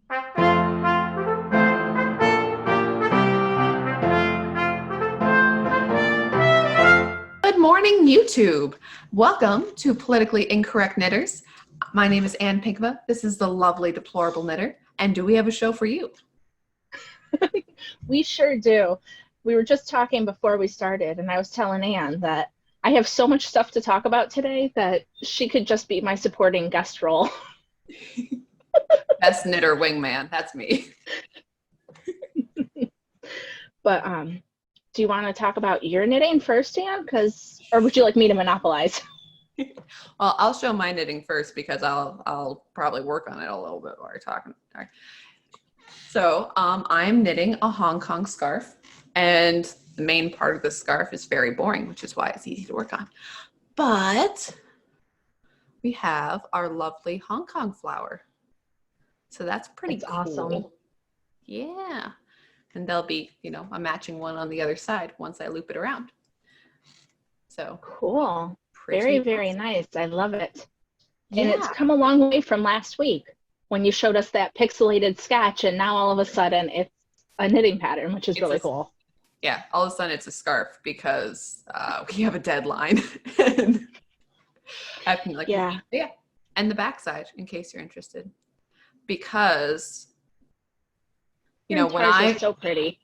Good morning, YouTube. Welcome to Politically Incorrect Knitters. My name is Ann Pinkva. This is the lovely Deplorable Knitter. And do we have a show for you? We sure do. We were just talking before we started, and I was telling Ann that I have so much stuff to talk about today that she could just be my supporting guest role. Best knitter wingman. That's me. But do you want to talk about your knitting first, Ann? Or would you like me to monopolize? Well, I'll show my knitting first because I'll probably work on it a little bit while we're talking. So I'm knitting a Hong Kong scarf, and the main part of the scarf is very boring, which is why it's easy to work on. But we have our lovely Hong Kong flower. So that's pretty cool. Awesome. Yeah. And there'll be, a matching one on the other side once I loop it around. So cool. Very, very nice. I love it. Yeah. And it's come a long way from last week when you showed us that pixelated sketch, and now all of a sudden it's a knitting pattern, which is really cool. Yeah, all of a sudden it's a scarf because we have a deadline. And yeah, and the backside, in case you're interested, because so pretty.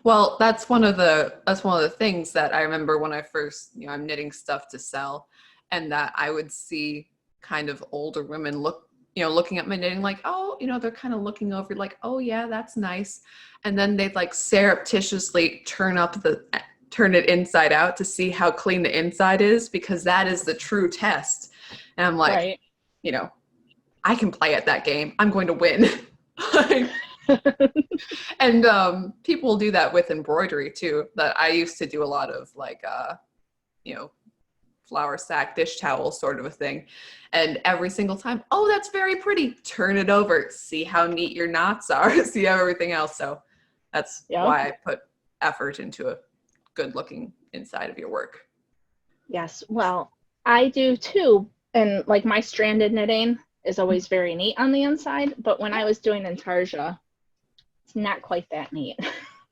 Well, that's one of the things that I remember when I first, I'm knitting stuff to sell, and that I would see kind of older women looking at my knitting like, oh, they're kind of looking over like, oh yeah, that's nice. And then they'd like surreptitiously turn it inside out to see how clean the inside is, because that is the true test. And I'm like, right. I can play at that game. I'm going to win. And people will do that with embroidery too. That I used to do a lot of flour sack dish towel sort of a thing, and every single time, oh, that's very pretty, turn it over, see how neat your knots are, see how everything else. So that's why I put effort into a good looking inside of your work. Yes, well, I do too, and like my stranded knitting is always very neat on the inside, but when I was doing intarsia, it's not quite that neat.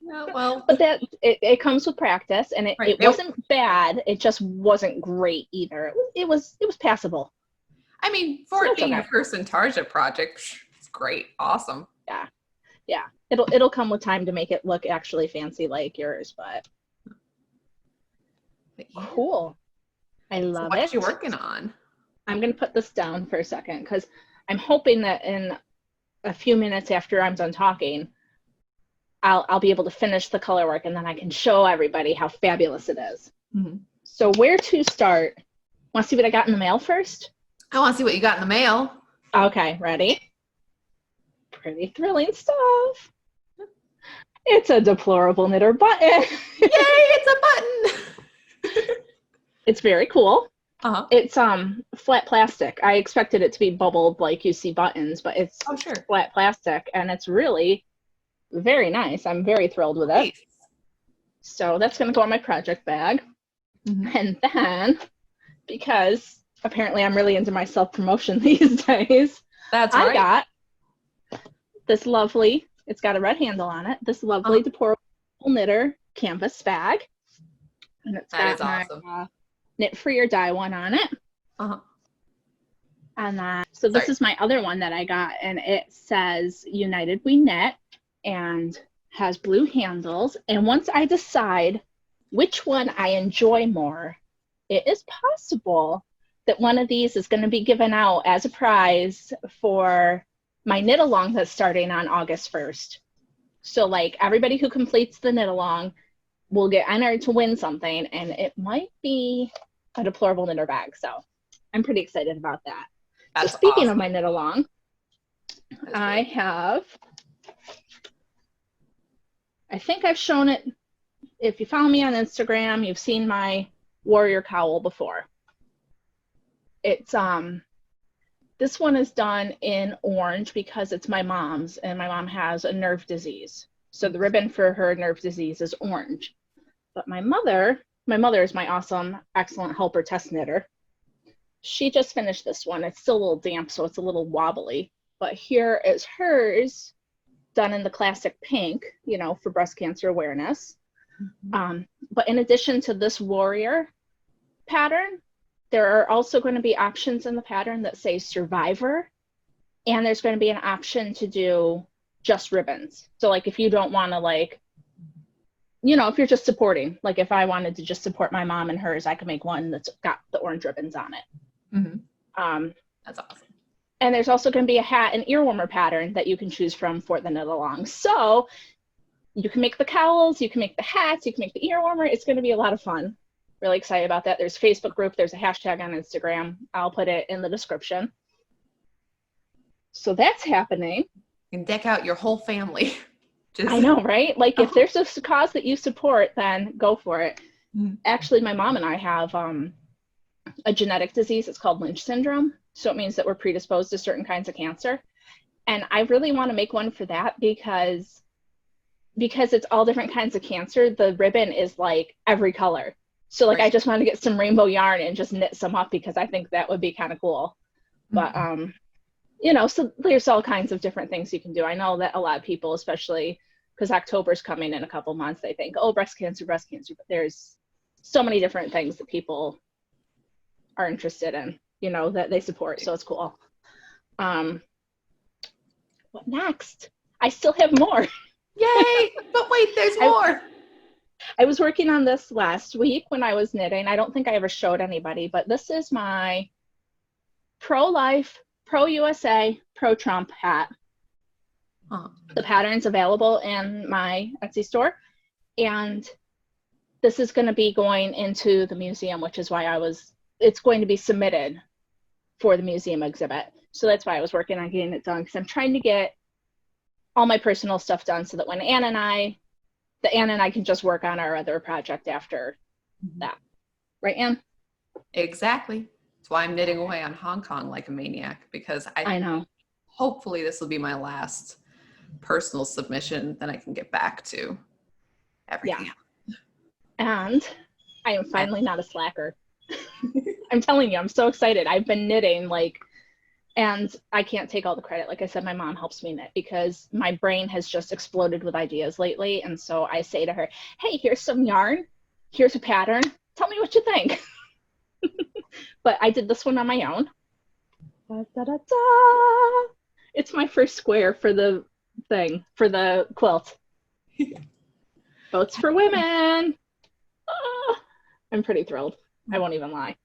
Yeah, well, but that it comes with practice, and it wasn't bad. It just wasn't great either. It was passable. I mean, for it being your first intarsia project, it's great, awesome. Yeah. It'll come with time to make it look actually fancy like yours, but yeah. Cool. I love it. What are you working on? I'm gonna put this down for a second because I'm hoping that in a few minutes after I'm done talking, I'll be able to finish the color work, and then I can show everybody how fabulous it is. Mm-hmm. So where to start? Want to see what I got in the mail first? I want to see what you got in the mail. Okay, ready? Pretty thrilling stuff. It's a Deplorable Knitter button. Yay, it's a button. It's very cool. Uh-huh. It's flat plastic. I expected it to be bubbled like you see buttons, but it's flat plastic, and it's really very nice. I'm very thrilled with it. So that's going to go on my project bag. Mm-hmm. And then, because apparently I'm really into my self-promotion these days, I got this lovely, it's got a red handle on it, this lovely Deplorable Knitter canvas bag. And it's got my knit free or die one on it. And so this is my other one that I got, and it says United We Knit, and has blue handles. And once I decide which one I enjoy more, it is possible that one of these is going to be given out as a prize for my knit along that's starting on August 1st. So like everybody who completes the knit along will get entered to win something, and it might be a Deplorable Knitter bag. So I'm pretty excited about that. That's so speaking awesome. of my knit along, I think I've shown it. If you follow me on Instagram, you've seen my warrior cowl before. It's this one is done in orange because it's my mom's, and my mom has a nerve disease. So the ribbon for her nerve disease is orange. But my mother is my awesome, excellent helper test knitter. She just finished this one. It's still a little damp, so it's a little wobbly. but here is hers done in the classic pink, you know, for breast cancer awareness. But in addition to this warrior pattern, there are also going to be options in the pattern that say survivor, and there's going to be an option to do just ribbons. So like if you don't want to, like, you know, if you're just supporting, like if I wanted to just support my mom and hers, I could make one that's got the orange ribbons on it. That's awesome. And there's also going to be a hat and ear warmer pattern that you can choose from for the knit along. So you can make the cowls, you can make the hats, you can make the ear warmer. It's going to be a lot of fun. Really excited about that. There's a Facebook group, there's a hashtag on Instagram. I'll put it in the description. So that's happening. You can deck out your whole family. I know, right? Like if there's a cause that you support, then go for it. Actually, my mom and I have a genetic disease. It's called Lynch syndrome. So it means that we're predisposed to certain kinds of cancer. And I really want to make one for that because it's all different kinds of cancer. The ribbon is like every color. So like, I just want to get some rainbow yarn and just knit some up because I think that would be kind of cool. But, you know, so there's all kinds of different things you can do. I know that a lot of people, especially because October's coming in a couple months, they think, oh, breast cancer, but there's so many different things that people are interested in, you know, that they support. So it's cool. What next? I still have more. Yay! But wait, there's more. I was working on this last week when I was knitting. I don't think I ever showed anybody, but this is my pro-life, pro-USA, pro-Trump hat. The pattern's available in my Etsy store. And this is going to be going into the museum, which is why it's going to be submitted for the museum exhibit. So that's why I was working on getting it done, because I'm trying to get all my personal stuff done so that when Anne and I can just work on our other project after that. Right, Anne? Exactly. That's why I'm knitting away on Hong Kong like a maniac, because I know. Hopefully this will be my last personal submission, then I can get back to everything else. And I am finally not a slacker. I'm telling you, I'm so excited. I've been knitting and I can't take all the credit. Like I said, my mom helps me knit because my brain has just exploded with ideas lately. And so I say to her, hey, here's some yarn. Here's a pattern. Tell me what you think. But I did this one on my own. Da, da, da, da. It's my first square for the thing, for the quilt. Votes for women. I'm pretty thrilled. I won't even lie.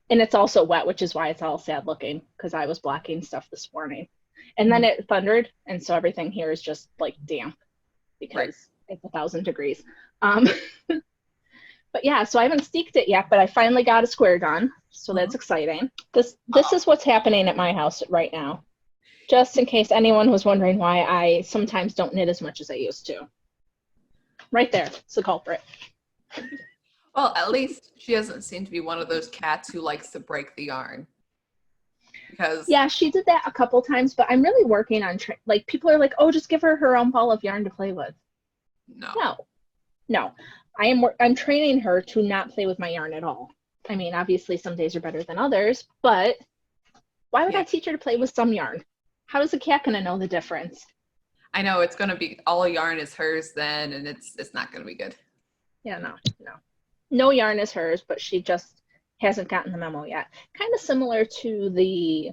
And it's also wet, which is why it's all sad looking, because I was blocking stuff this morning. And then it thundered, and so everything here is just like damp because it's 1,000 degrees. But yeah, so I haven't steeked it yet, but I finally got a square done. So that's exciting. This is what's happening at my house right now. Just in case anyone was wondering why I sometimes don't knit as much as I used to. Right there, it's the culprit. Well, at least she doesn't seem to be one of those cats who likes to break the yarn. Because yeah, she did that a couple times, but I'm really working on people are like, oh, just give her own ball of yarn to play with. No. I'm training her to not play with my yarn at all. I mean, obviously some days are better than others, but why would I teach her to play with some yarn? How is a cat going to know the difference? I know it's going to be all yarn is hers then, and it's not going to be good. Yeah, no yarn is hers, but she just hasn't gotten the memo yet. Kind of similar to the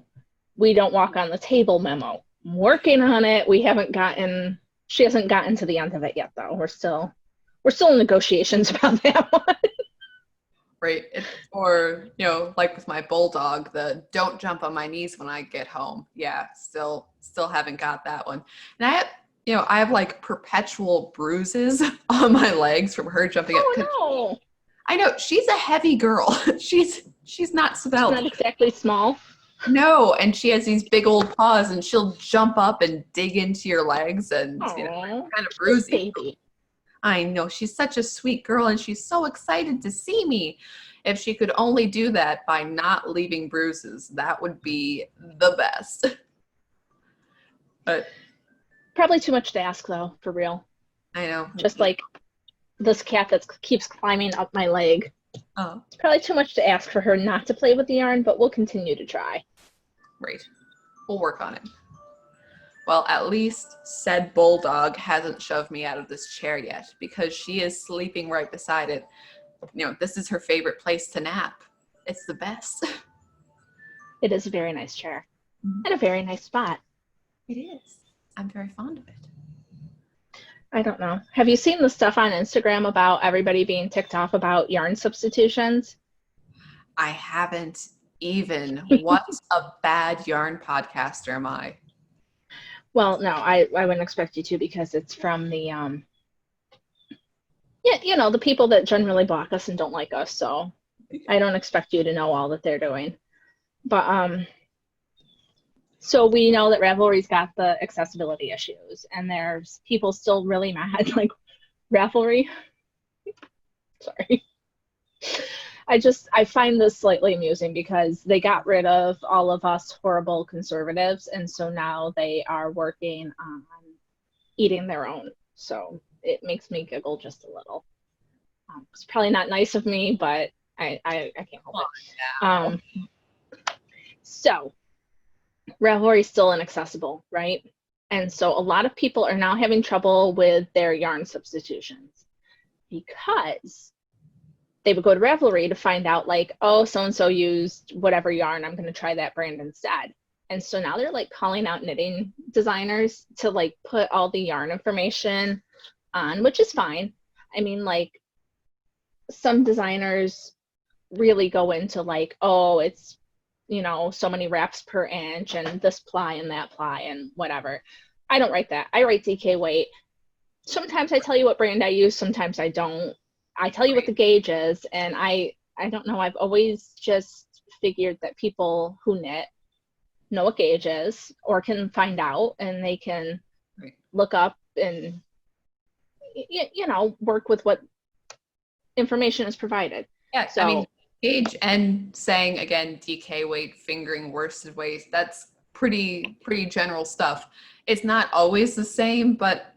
we don't walk on the table memo. I'm working on it. She hasn't gotten to the end of it yet, though. We're still in negotiations about that one. Right. Or, like with my bulldog, the don't jump on my knees when I get home. Yeah, still haven't got that one. And I have like perpetual bruises on my legs from her jumping up. No. I know, she's a heavy girl. She's not svelte. She's not exactly small. No, and she has these big old paws, and she'll jump up and dig into your legs, and kind of bruisey. Baby. I know, she's such a sweet girl, and she's so excited to see me. If she could only do that by not leaving bruises, that would be the best. But probably too much to ask, though, for real. I know. Just like this cat that keeps climbing up my leg. Oh. It's probably too much to ask for her not to play with the yarn, but we'll continue to try. Right. We'll work on it. Well, at least said bulldog hasn't shoved me out of this chair yet because she is sleeping right beside it. You know, this is her favorite place to nap. It's the best. It is a very nice chair and a very nice spot. It is. I'm very fond of it. I don't know. Have you seen the stuff on Instagram about everybody being ticked off about yarn substitutions? I haven't even. What a bad yarn podcaster am I? Well, no, I wouldn't expect you to because it's from the, the people that generally block us and don't like us. So I don't expect you to know all that they're doing. But so we know that Ravelry's got the accessibility issues, and there's people still really mad, like Ravelry. Sorry. I find this slightly amusing because they got rid of all of us horrible conservatives, and so now they are working on eating their own. So it makes me giggle just a little. It's probably not nice of me, but I can't help it. So Ravelry is still inaccessible, right? And so a lot of people are now having trouble with their yarn substitutions because they would go to Ravelry to find out, like, oh, so-and-so used whatever yarn, I'm going to try that brand instead. And so now they're like calling out knitting designers to like put all the yarn information on, which is fine. I mean, like, some designers really go into like, oh, it's, so many wraps per inch and this ply and that ply and whatever. I don't write that. I write DK weight. Sometimes I tell you what brand I use, sometimes I don't. I tell you what the gauge is, and I don't know. I've always just figured that people who knit know what gauge is or can find out, and they can look up and, work with what information is provided. Yeah, so, I mean, gauge and saying, again, DK weight, fingering worsted weight, that's pretty general stuff. It's not always the same, but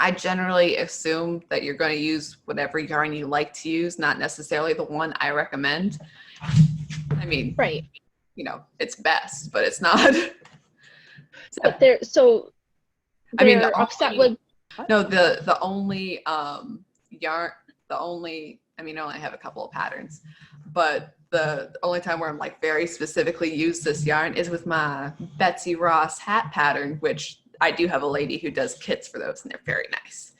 I generally assume that you're going to use whatever yarn you like to use, not necessarily the one I recommend. I mean, right. It's best, but it's not. But they're upset with. No, the only yarn, I only have a couple of patterns, but the only time where I'm like very specifically use this yarn is with my Betsy Ross hat pattern, which I do have a lady who does kits for those, and they're very nice.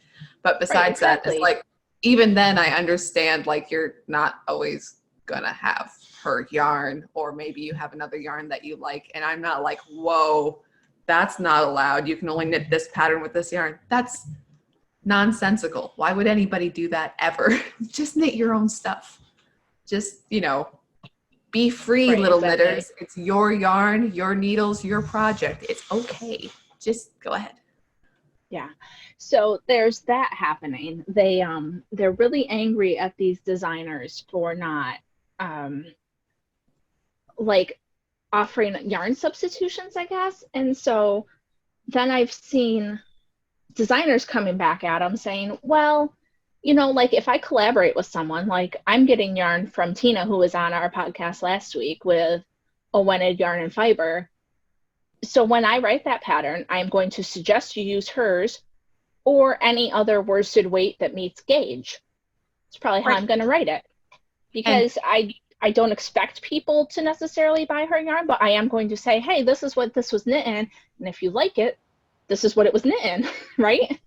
But besides that, it's like, even then I understand, like, you're not always going to have her yarn, or maybe you have another yarn that you like, and I'm not like, whoa, that's not allowed. You can only knit this pattern with this yarn. That's nonsensical. Why would anybody do that ever? Just knit your own stuff. Just, be free, little knitters. It's your yarn, your needles, your project. It's okay. Just go ahead. Yeah. So there's that happening. They're really angry at these designers for not like offering yarn substitutions, I guess. And so then I've seen designers coming back at them saying, well, like if I collaborate with someone, like I'm getting yarn from Tina, who was on our podcast last week with Owened Yarn and Fiber. So when I write that pattern, I'm going to suggest you use hers or any other worsted weight that meets gauge. It's probably how I'm going to write it, because I don't expect people to necessarily buy her yarn, but I am going to say, hey, this is what this was knit in, and if you like it, this is what it was knit in, right?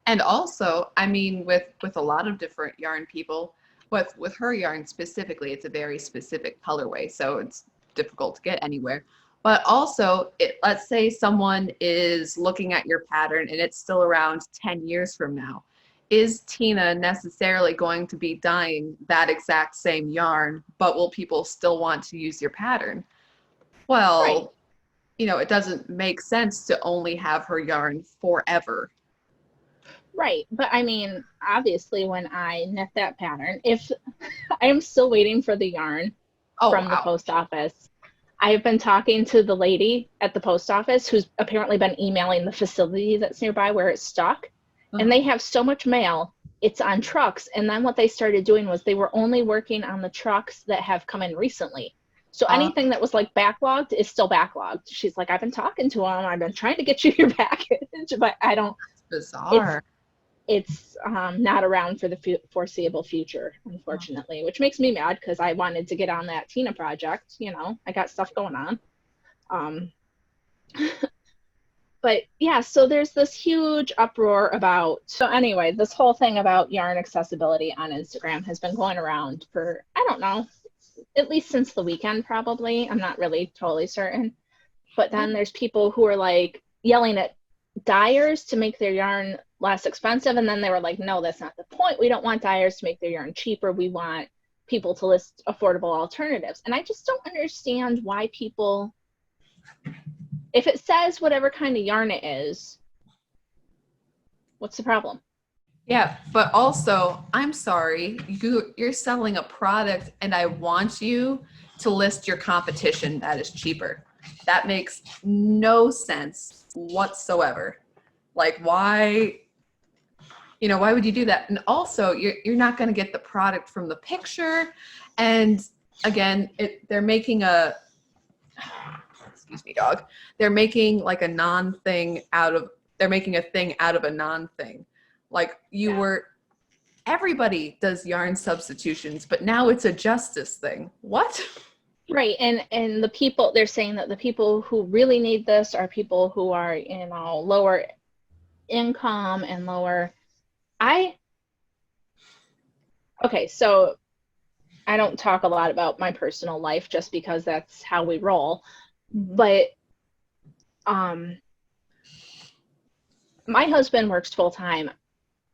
And also, I mean, with a lot of different yarn people, with her yarn specifically, it's a very specific colorway, so it's difficult to get anywhere. But also, let's say someone is looking at your pattern and it's still around 10 years from now. Is Tina necessarily going to be dyeing that exact same yarn, but will people still want to use your pattern? Well, it doesn't make sense to only have her yarn forever. Right. But I mean, obviously, when I knit that pattern, if I am still waiting for the yarn from the post office, I have been talking to the lady at the post office who's apparently been emailing the facility that's nearby where it's stuck. And they have so much mail, it's on trucks. And then what they started doing was they were only working on the trucks that have come in recently. So anything that was like backlogged is still backlogged. She's like, I've been talking to him. I've been trying to get you your package, but I don't. That's bizarre. It's not around for the foreseeable future, unfortunately, which makes me mad because I wanted to get on that Tina project. You know, I got stuff going on. But yeah, so there's this huge uproar about, so anyway, this whole thing about yarn accessibility on Instagram has been going around for, I don't know, at least since the weekend, probably. I'm not really totally certain. But then there's people who are like yelling at dyers to make their yarn less expensive. And then they were like, no, that's not the point. We don't want dyers to make their yarn cheaper. We want people to list affordable alternatives. And I just don't understand why people, if it says whatever kind of yarn it is, what's the problem? Yeah, but also, I'm sorry, you're selling a product and I want you to list your competition that is cheaper. That makes no sense whatsoever. Like, why, why would you do that? And also, you're not going to get the product from the picture. And again, they're making a, excuse me, dog. They're making like a non-thing they're making a thing out of a non-thing. Like everybody does yarn substitutions, but now it's a justice thing. What? Right. And the people, they're saying that the people who really need this are people who are, lower income and okay, so I don't talk a lot about my personal life just because that's how we roll. But my husband works full time.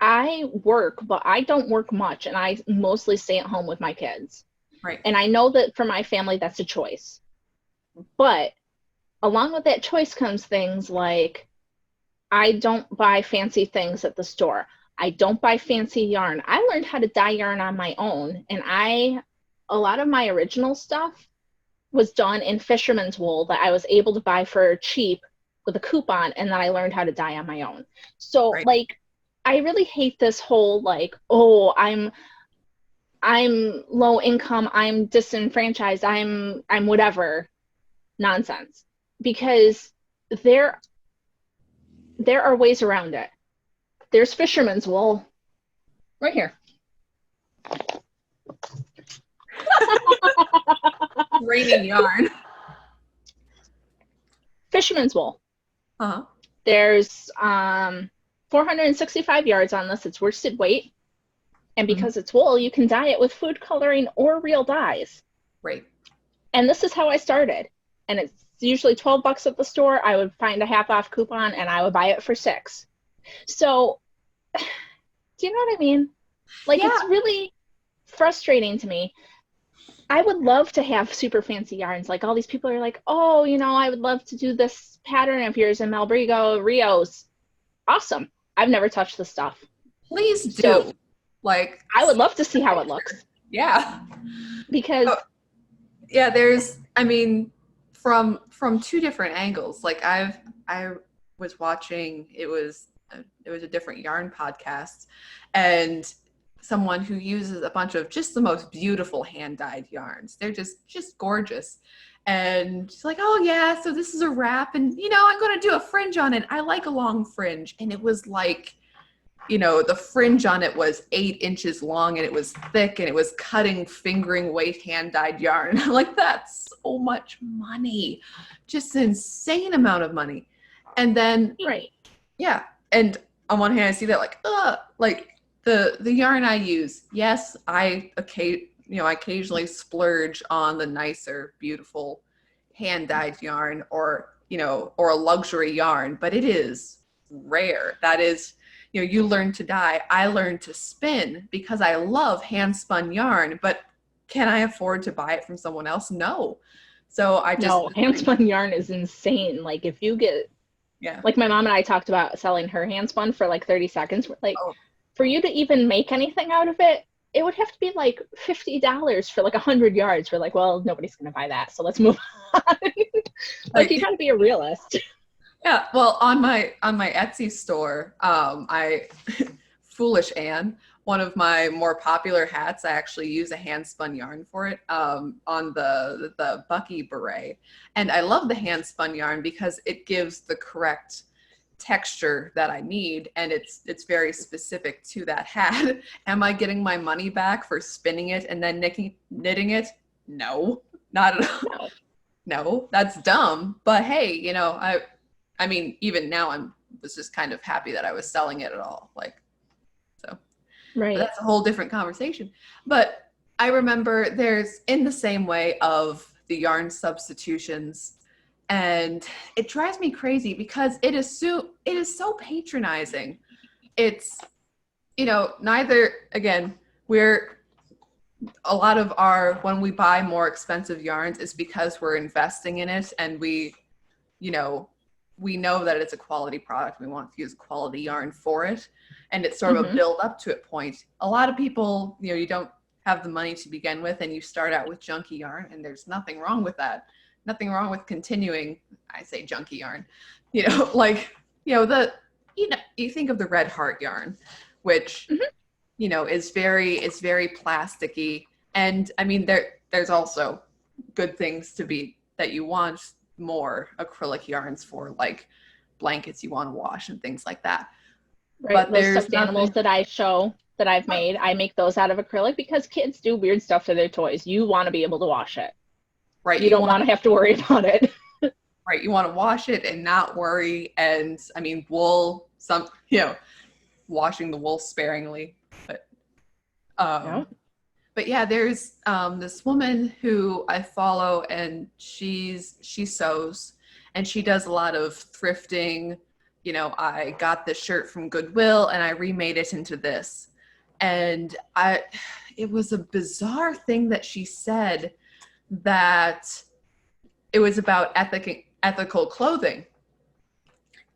I work, but I don't work much, and I mostly stay at home with my kids. Right. And I know that for my family, that's a choice. But along with that choice comes things like, I don't buy fancy things at the store. I don't buy fancy yarn. I learned how to dye yarn on my own, and a lot of my original stuff was done in fisherman's wool that I was able to buy for cheap with a coupon, and then I learned how to dye on my own. So like, I really hate this whole like, oh, I'm low income, I'm disenfranchised, I'm whatever nonsense, because there are ways around it. There's fisherman's wool right here. Raining yarn. Fisherman's wool. Uh-huh. There's 465 yards on this. It's worsted weight. And because it's wool, you can dye it with food coloring or real dyes. Right. And this is how I started. And it's usually $12 at the store. I would find a half off coupon and I would buy it for $6. So, do you know what I mean? Like, It's really frustrating to me. I would love to have super fancy yarns. Like, all these people are like, oh, I would love to do this pattern of yours in Malbrigo Rios. Awesome. I've never touched this stuff. Please do. So, like, I would love to see how it looks. Yeah. Because there's, from two different angles. Like, I was watching, it was a different yarn podcast, and someone who uses a bunch of just the most beautiful hand-dyed yarns. They're just gorgeous. And she's like, oh yeah, so this is a wrap, and I'm going to do a fringe on it. I like a long fringe. And it was like, the fringe on it was 8 inches long, and it was thick, and it was cutting fingering weight hand-dyed yarn. Like, that's so much money. Just an insane amount of money. And then yeah. And on one hand, I see that like the yarn I use. Yes, I occasionally splurge on the nicer, beautiful hand-dyed yarn or a luxury yarn, but it is rare. That is, you learn to dye. I learned to spin because I love hand-spun yarn, but can I afford to buy it from someone else? No. So hand-spun yarn is insane. Like, if you get, like, my mom and I talked about selling her hand-spun for like 30 seconds. Like, for you to even make anything out of it, it would have to be like $50 for like 100 yards. We're like, well, nobody's going to buy that, so let's move on. Like, you got to be a realist. Yeah, well, on my Etsy store, I foolish Anne one of my more popular hats, I actually use a hand spun yarn for it, on the Bucky beret. And I love the hand spun yarn because it gives the correct texture that I need, and it's very specific to that hat. Am I getting my money back for spinning it and then knitting it? No, not at all. No, that's dumb. But hey, you know, I mean, even now I was just kind of happy that I was selling it at all. Like, so right. That's a whole different conversation. But I remember there's, in the same way of the yarn substitutions, and it drives me crazy because it is so patronizing. It's, you know, neither, again, a lot of when we buy more expensive yarns is because we're investing in it, and we know that it's a quality product. We want to use quality yarn for it, and it's sort of a build up to it point. A lot of people, you know, you don't have the money to begin with, and you start out with junky yarn, and there's nothing wrong with that. Nothing wrong with continuing. I say junky yarn, you know, like, you know, you think of the Red Heart yarn, which, you know, is very plasticky. And I mean, there's also good things that you want more acrylic yarns for, like blankets you want to wash and things like that. Right. But those stuffed animals that I've made, I make those out of acrylic because kids do weird stuff to their toys. You want to be able to wash it. Right. You don't want to have to worry about it. Right. You want to wash it and not worry. And I mean, wool, you know, washing the wool sparingly. But yeah, there's this woman who I follow, and she sews, and she does a lot of thrifting. You know, I got this shirt from Goodwill and I remade it into this. And it was a bizarre thing that she said, that it was about ethical clothing.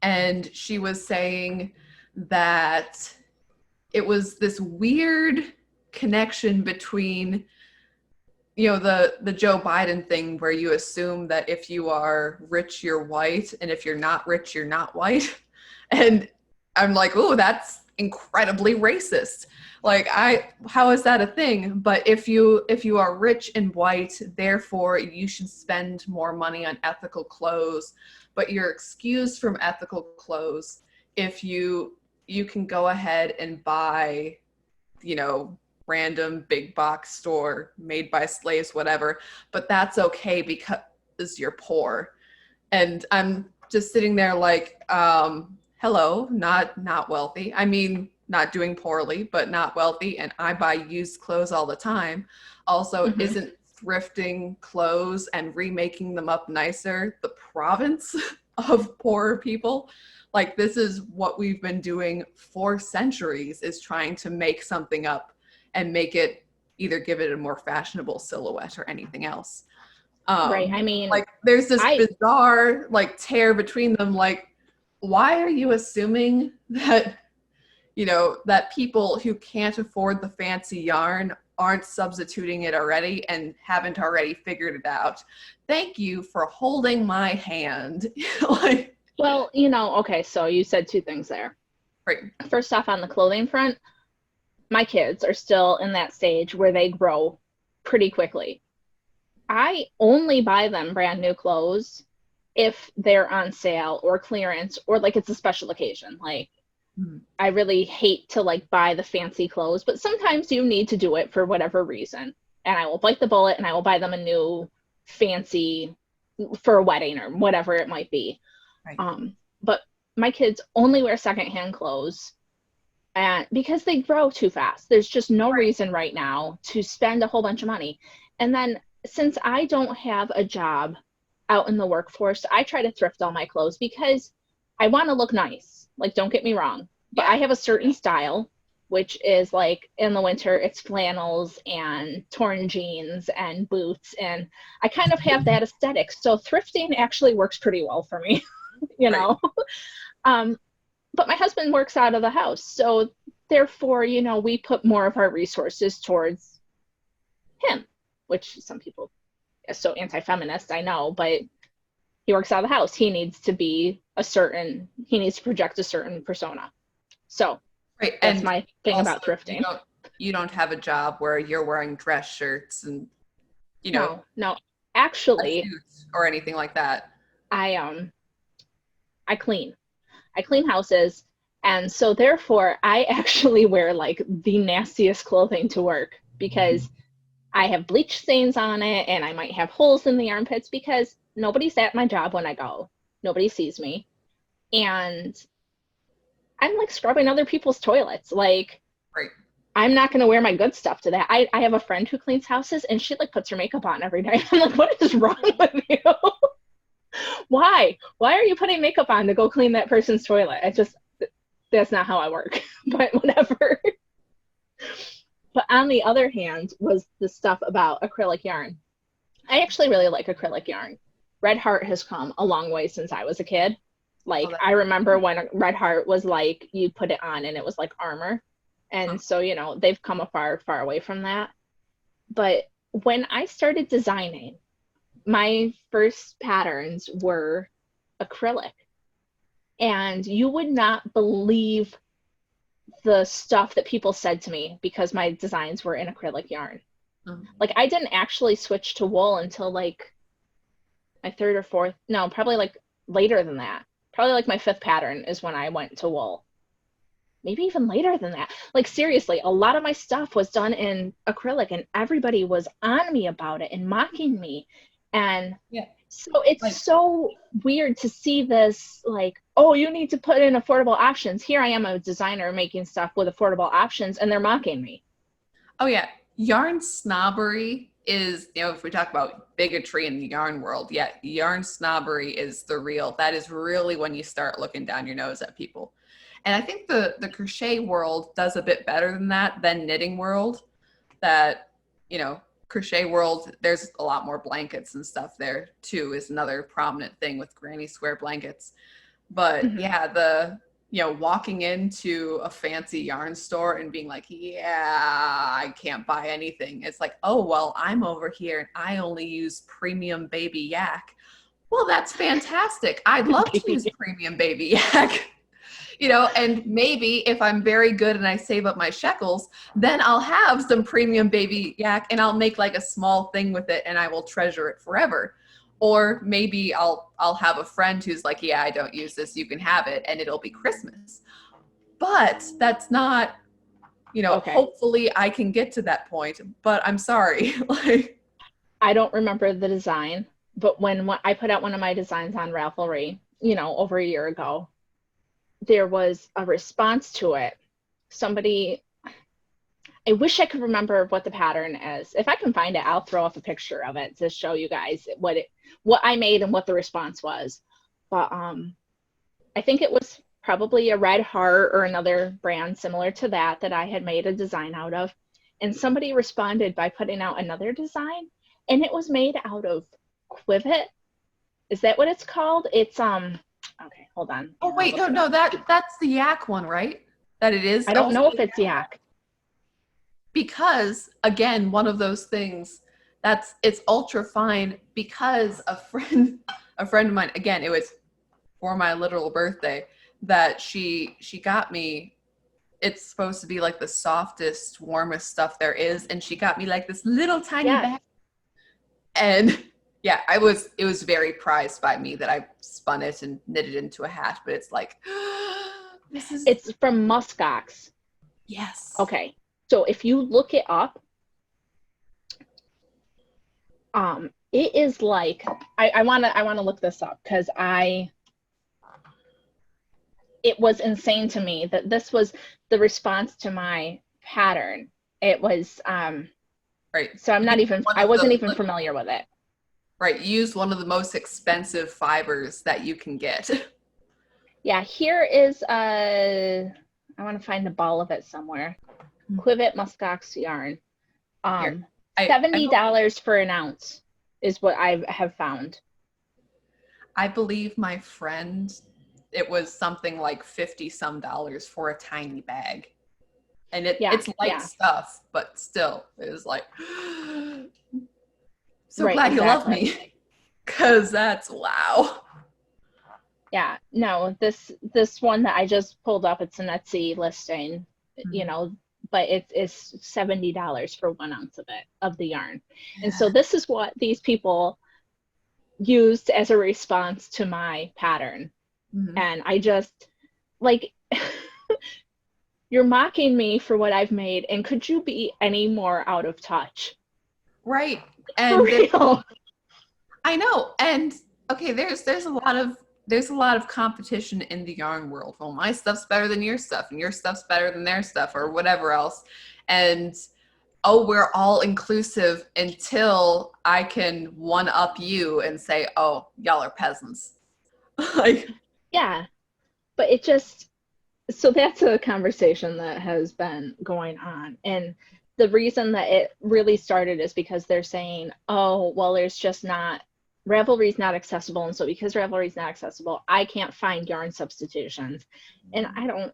And she was saying that it was this weird connection between, you know, the Joe Biden thing where you assume that if you are rich, you're white, and if you're not rich, you're not white. And I'm like, oh, that's incredibly racist. Like, how is that a thing? But if you are rich and white, therefore you should spend more money on ethical clothes, but you're excused from ethical clothes if you can go ahead and buy, you know, random big box store made by slaves, whatever, but that's okay because you're poor. And I'm just sitting there like, hello, not wealthy. I mean, not doing poorly, but not wealthy. And I buy used clothes all the time. Also, isn't thrifting clothes and remaking them up nicer the province of poorer people? Like, this is what we've been doing for centuries, is trying to make something up and make it, either give it a more fashionable silhouette or anything else. Right. I mean, like, there's this bizarre like tear between them. Like, why are you assuming that, you know, that people who can't afford the fancy yarn aren't substituting it already and haven't already figured it out? Thank you for holding my hand. Like, well, you know, okay, so you said two things there. Right. First off, on the clothing front, my kids are still in that stage where they grow pretty quickly. I only buy them brand new clothes if they're on sale or clearance, or like it's a special occasion. Like, I really hate to like buy the fancy clothes, but sometimes you need to do it for whatever reason. And I will bite the bullet and I will buy them a new fancy for a wedding or whatever it might be. Right. But my kids only wear secondhand clothes, and because they grow too fast. There's just no reason right now to spend a whole bunch of money. And then since I don't have a job out in the workforce, I try to thrift all my clothes because I want to look nice. Like, don't get me wrong, but I have a certain style, which is like in the winter, it's flannels and torn jeans and boots. And I kind of have that aesthetic. So thrifting actually works pretty well for me, you know? But my husband works out of the house. So therefore, you know, we put more of our resources towards him, which some people are so anti-feminist, I know, but he works out of the house. He needs to project a certain persona. So Right. That's And my thing also, about thrifting. You don't have a job where you're wearing dress shirts and, you know, no. Actually, or anything like that. I clean. I clean houses, and so therefore I actually wear like the nastiest clothing to work because I have bleach stains on it and I might have holes in the armpits because nobody's at my job when I go. Nobody sees me. And I'm like scrubbing other people's toilets. Like, right. I'm not going to wear my good stuff to that. I have a friend who cleans houses and she like puts her makeup on every night. I'm like, what is wrong with you? Why are you putting makeup on to go clean that person's toilet? That's not how I work. But whatever. But on the other hand was the stuff about acrylic yarn. I actually really like acrylic yarn. Red Heart has come a long way since I was a kid. Like, I remember when Red Heart was like, you put it on and it was like armor. And so, you know, they've come a far away from that. But when I started designing, my first patterns were acrylic. And you would not believe the stuff that people said to me because my designs were in acrylic yarn. Like, I didn't actually switch to wool until like my third or fourth, no, probably like later than that. Probably like my fifth pattern is when I went to wool. Maybe even later than that. Like, seriously, a lot of my stuff was done in acrylic and everybody was on me about it and mocking me. And so it's like, so weird to see this, like, oh, you need to put in affordable options. Here I am, a designer making stuff with affordable options, and they're mocking me. Oh, yeah. Yarn snobbery is, you know, if we talk about bigotry in the yarn world, yarn snobbery is the real. That is really when you start looking down your nose at people. And I think the crochet world does a bit better than that, than knitting world. That, you know, crochet world, there's a lot more blankets and stuff there too, is another prominent thing with granny square blankets. But you know, walking into a fancy yarn store and being like, I can't buy anything. It's like, oh, well, I'm over here and I only use premium baby yak. Well, that's fantastic. I'd love to use premium baby yak. You know, and maybe if I'm very good and I save up my shekels, then I'll have some premium baby yak and I'll make like a small thing with it and I will treasure it forever. Or maybe I'll have a friend who's like, I don't use this, you can have it, and it'll be Christmas. But that's not, you know, hopefully I can get to that point, but I'm sorry. Like, I don't remember the design, but when I put out one of my designs on Ravelry, you know, over a year ago, there was a response to it. Somebody, I wish I could remember what the pattern is. If I can find it, I'll throw up a picture of it to show you guys what I made and what the response was. But I think it was probably a Red Heart or another brand similar to that I had made a design out of. And somebody responded by putting out another design, and it was made out of Quivet. Is that what it's called? It's okay, hold on. Oh wait, no, that's the yak one, right? That it is. I don't know if it's yak. Because again, one of those things it's ultra fine, because a friend of mine, again, it was for my literal birthday, that she got me, it's supposed to be like the softest, warmest stuff there is, and she got me like this little tiny bag. And it was very prized by me that I spun it and knit it into a hat, but it's like, it's from muskox. Yes. Okay. So if you look it up, it is like, I wanna look this up because it was insane to me that this was the response to my pattern. It was right. So I wasn't even familiar with it. Right. Use one of the most expensive fibers that you can get. Yeah, here is I want to find the ball of it somewhere. Quivet muskox yarn. $70 for an ounce is what I have found. I believe my friend, it was something like $50-some for a tiny bag. And it's light stuff, but still, it was like, so glad you love me. Because that's wow. Yeah, no, this one that I just pulled up, it's an Etsy listing. you know, but it's $70 for 1 ounce of it, of the yarn. And so this is what these people used as a response to my pattern. And I just, like, you're mocking me for what I've made, and could you be any more out of touch? Right. And for real. I know. And okay, there's a lot of competition in the yarn world. Well, my stuff's better than your stuff, and your stuff's better than their stuff, or whatever else. And oh, we're all inclusive until I can one up you and say, oh, y'all are peasants. Like, yeah, but it just, so that's a conversation that has been going on. And the reason that it really started is because they're saying, oh, well, there's just not, Ravelry's not accessible. And so because Ravelry's not accessible, I can't find yarn substitutions. And I don't,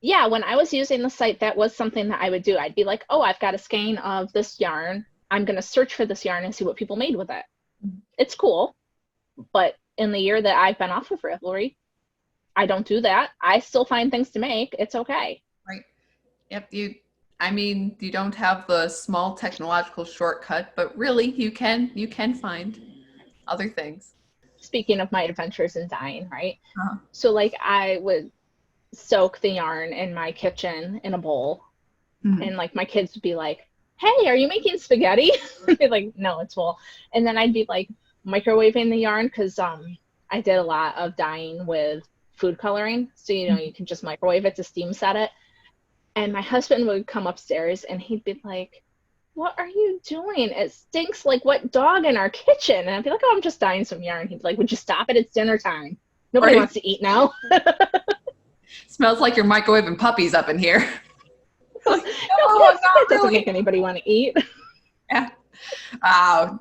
yeah, when I was using the site, that was something that I would do. I'd be like, oh, I've got a skein of this yarn. I'm going to search for this yarn and see what people made with it. It's cool. But in the year that I've been off of Ravelry, I don't do that. I still find things to make. It's okay. Right. Yep. You don't have the small technological shortcut, but really you can find other things. Speaking of my adventures in dyeing, right? So like I would soak the yarn in my kitchen in a bowl, and like my kids would be like, hey, are you making spaghetti? I'd be like, no, it's wool. And then I'd be like microwaving the yarn, because I did a lot of dyeing with food coloring, so you know you can just microwave it to steam set it. And my husband would come upstairs and he'd be like, what are you doing? It stinks like wet dog in our kitchen. And I'd be like, oh, I'm just dyeing some yarn. He'd be like, would you stop it? It's dinner time. Nobody wants to eat now. Smells like you're microwaving puppies up in here. Like, no, that doesn't make anybody want to eat. Yeah.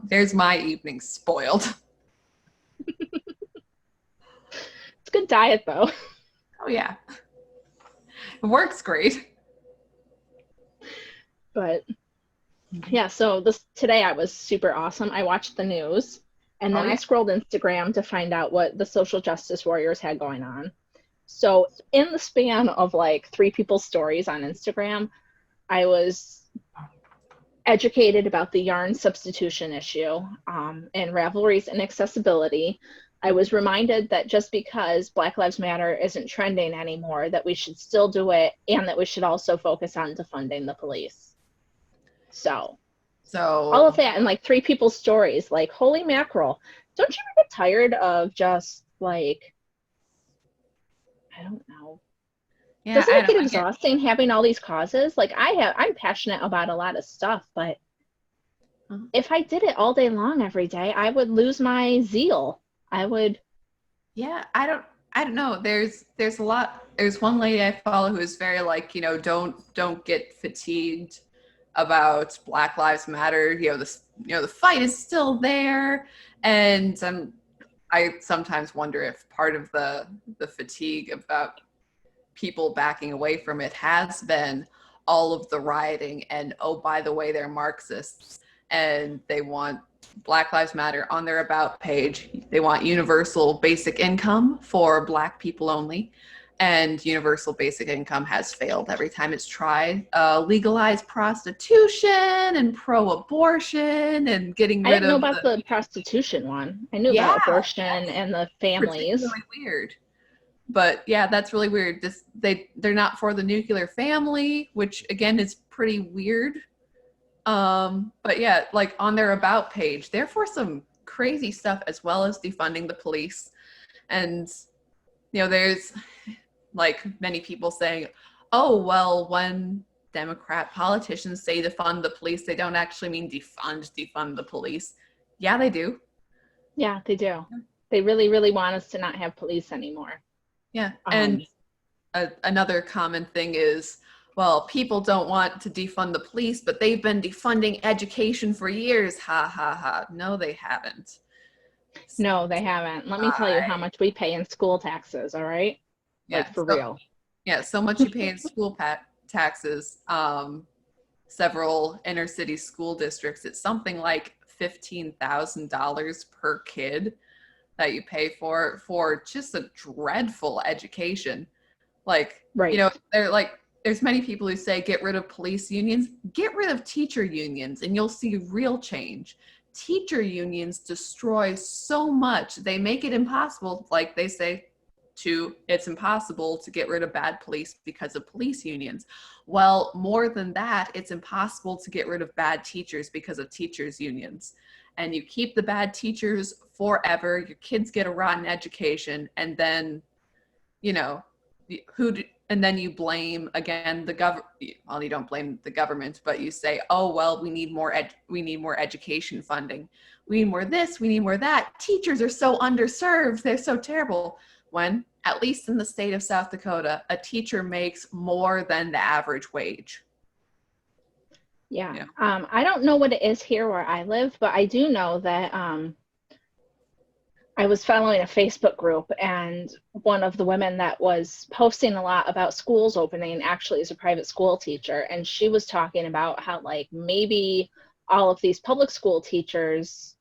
There's my evening spoiled. It's a good diet, though. Oh, yeah. It works great. But yeah, so today I was super awesome. I watched the news, and then I scrolled Instagram to find out what the social justice warriors had going on. So in the span of like 3 people's stories on Instagram, I was educated about the yarn substitution issue and Ravelry's inaccessibility. I was reminded that just because Black Lives Matter isn't trending anymore, that we should still do it, and that we should also focus on defunding the police. So all of that, and like 3 people's stories, like, holy mackerel. Don't you ever get tired of just like, I don't know. Yeah, doesn't it get exhausting having all these causes? Like I'm passionate about a lot of stuff, but if I did it all day long every day, I would lose my zeal. I would. Yeah, I don't know. There's a lot. There's one lady I follow who is very like, don't get fatigued about Black Lives Matter. The fight is still there, and I sometimes wonder if part of the fatigue about people backing away from it has been all of the rioting and, oh, by the way, they're Marxists and they want Black Lives Matter on their About page. They want universal basic income for Black people only. And universal basic income has failed every time it's tried. Legalized prostitution and pro-abortion and getting rid of. I didn't know about the prostitution one. I knew about abortion and the families. Really weird. But yeah, that's really weird. They're not for the nuclear family, which again is pretty weird. But yeah, like on their About page, they're for some crazy stuff as well as defunding the police. And there's like many people saying, oh, well, when Democrat politicians say defund the police, they don't actually mean defund the police. Yeah, they do. Yeah, they do. They really, really want us to not have police anymore. Yeah. And another common thing is, well, people don't want to defund the police, but they've been defunding education for years. Ha, ha, ha. No, they haven't. No, they haven't. Let me tell you how much we pay in school taxes, all right? Yeah, like for real. Yeah, so much you pay in school taxes. Several inner city school districts, it's something like $15,000 per kid that you pay for just a dreadful education. Like, right. They're like, there's many people who say get rid of police unions, get rid of teacher unions, and you'll see real change. Teacher unions destroy so much. They make it impossible, like they say, it's impossible to get rid of bad police because of police unions. Well, more than that, it's impossible to get rid of bad teachers because of teachers unions. And you keep the bad teachers forever, your kids get a rotten education, and then, you know, and then you blame again the government. Well, you don't blame the government, but you say, oh, well, we need more education funding. We need more this, we need more that. Teachers are so underserved, they're so terrible. When, at least in the state of South Dakota, a teacher makes more than the average wage. Yeah. I don't know what it is here where I live, but I do know that I was following a Facebook group, and one of the women that was posting a lot about schools opening actually is a private school teacher. And she was talking about how, like, maybe all of these public school teachers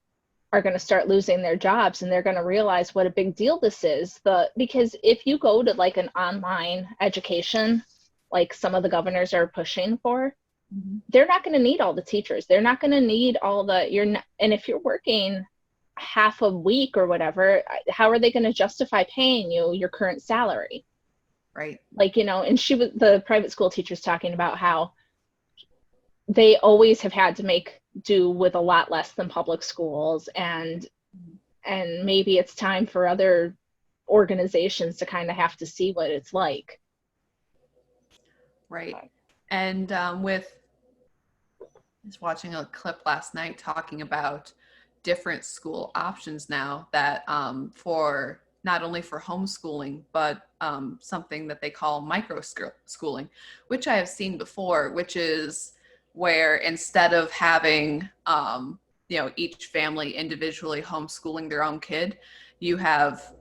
are going to start losing their jobs, and they're going to realize what a big deal this is. Because if you go to like an online education, like some of the governors are pushing for, they're not going to need all the teachers. They're not going to need all and if you're working half a week or whatever, how are they going to justify paying you your current salary? Right. Like, you know, and the private school teacher's talking about how they always have had to make do with a lot less than public schools, and maybe it's time for other organizations to kind of have to see what it's like. Right. And I was watching a clip last night talking about different school options now that for not only for homeschooling, but something that they call micro schooling, which I have seen before, which is where instead of having each family individually homeschooling their own kid, you have,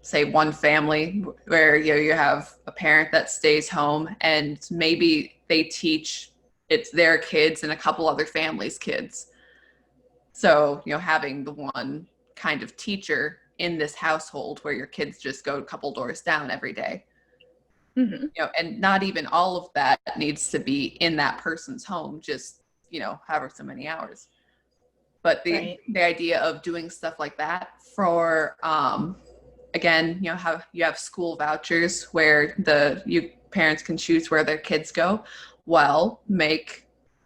say one family where you have a parent that stays home, and maybe they teach it's their kids and a couple other families' kids. So, having the one kind of teacher in this household where your kids just go a couple doors down every day. Mm-hmm. And not even all of that needs to be in that person's home, just, however so many hours. But the idea of doing stuff like that for, again, how you have school vouchers where parents can choose where their kids go. Well, make,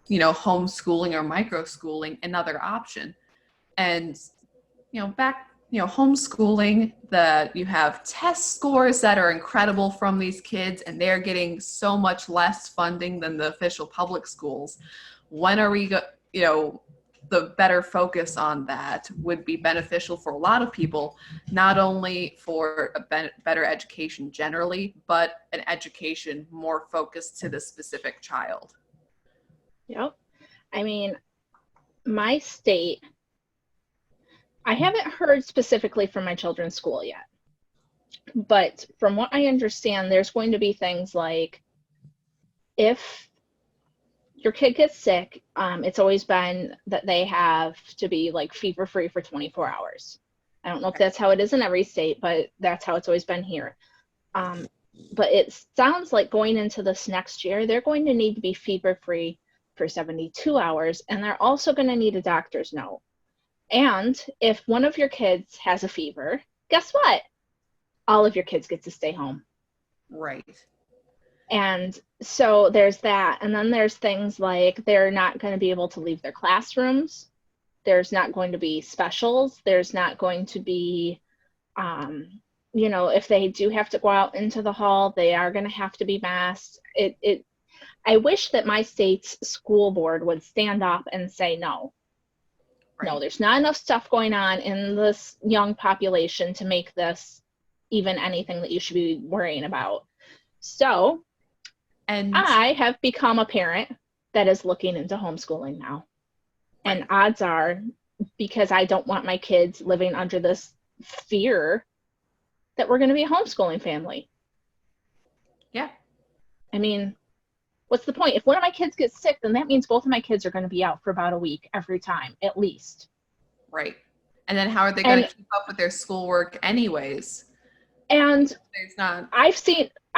homeschooling or micro schooling another option. And, homeschooling, that you have test scores that are incredible from these kids, and they're getting so much less funding than the official public schools. When are we the better focus on that would be beneficial for a lot of people, not only for a better education generally, but an education more focused to the specific child. Yep. I mean, my state, I haven't heard specifically from my children's school yet, but from what I understand, there's going to be things like, if your kid gets sick, it's always been that they have to be like fever-free for 24 hours. I don't know if that's how it is in every state, but that's how it's always been here. But it sounds like going into this next year, they're going to need to be fever-free for 72 hours, and they're also going to need a doctor's note. And if one of your kids has a fever, guess what? All of your kids get to stay home. Right. And so there's that. And then there's things like they're not going to be able to leave their classrooms. There's not going to be specials. There's not going to be, if they do have to go out into the hall, they are going to have to be masked. I wish that my state's school board would stand up and say, no, there's not enough stuff going on in this young population to make this even anything that you should be worrying about. So, and I have become a parent that is looking into homeschooling now. And odds are, because I don't want my kids living under this fear, that we're going to be a homeschooling family. Yeah. I mean, what's the point? If one of my kids gets sick, then that means both of my kids are going to be out for about a week every time, at least. Right. And then how are they going to keep up with their schoolwork anyways? And I've